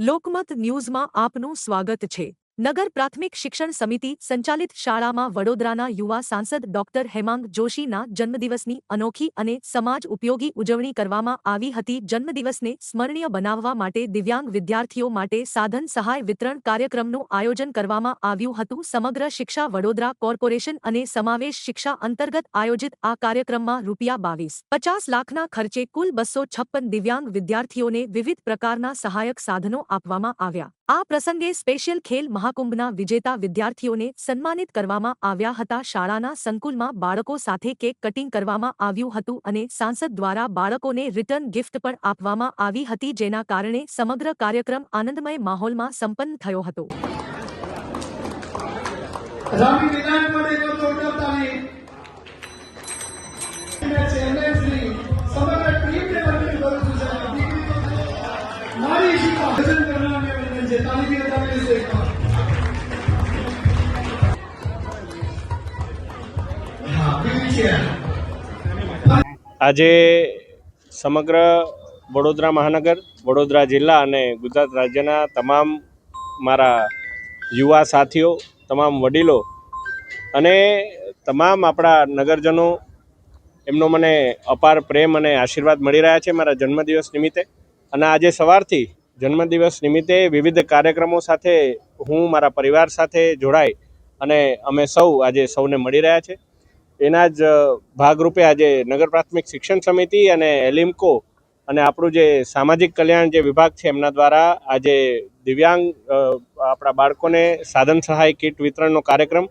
લોકમત ન્યૂઝમાં આપનું સ્વાગત છે। નગર પ્રાથમિક શિક્ષણ સમિતિ સંચાલિત શાળામાં વડોદરાના યુવા સાંસદ ડોક્ટર હેમાંગ જોશીના જન્મદિવસની અનોખી અને સમાજ ઉપયોગી ઉજવણી કરવામાં આવી હતી। જન્મદિવસને સ્મરણીય બનાવવા માટે દિવ્યાંગ વિદ્યાર્થીઓ માટે સાધન સહાય વિતરણ કાર્યક્રમનું આયોજન કરવામાં આવ્યું હતું। સમગ્ર શિક્ષા વડોદરા કોર્પોરેશન અને સમાવેશ શિક્ષા અંતર્ગત આયોજિત આ કાર્યક્રમમાં ₹22.50 લાખના ખર્ચે કુલ 256 દિવ્યાંગ વિદ્યાર્થીઓને વિવિધ પ્રકારના સહાયક સાધનો આપવામાં આવ્યા। આ પ્રસંગે સ્પેશિયલ ખેલ મહાકુંભના વિજેતા વિદ્યાર્થીઓને સન્માનિત કરવામાં આવ્યા હતા। શાળાના સંકુલમાં બાળકો સાથે કેક કટિંગ કરવામાં આવ્યું હતું અને સાંસદ દ્વારા બાળકોને રિટર્ન ગિફ્ટ પણ આપવામાં આવી હતી, જેના કારણે સમગ્ર કાર્યક્રમ આનંદમય માહોલમાં સંપન્ન થયો હતો। આજે સમગ્ર વડોદરા મહાનગર, વડોદરા જિલ્લા અને ગુજરાત રાજ્યના તમામ મારા યુવા સાથીઓ, તમામ વડીલો અને તમામ આપણા નગરજનો એમનો મને અપાર પ્રેમ અને આશીર્વાદ મળી રહ્યા છે મારા જન્મદિવસ નિમિત્તે। અને આજે સવારથી જન્મદિવસ નિમિત્તે વિવિધ કાર્યક્રમો સાથે હું મારા પરિવાર સાથે જોડાઈ અને અમે આજે સૌને મળી રહ્યા છે। એના જ ભાગરૂપે આજે નગર પ્રાથમિક શિક્ષણ સમિતિ અને એલિમ્કો અને આપણું જે સામાજિક કલ્યાણ જે વિભાગ છે એમના દ્વારા આજે દિવ્યાંગ આપણા બાળકોને સાધન સહાય કીટ વિતરણનો કાર્યક્રમ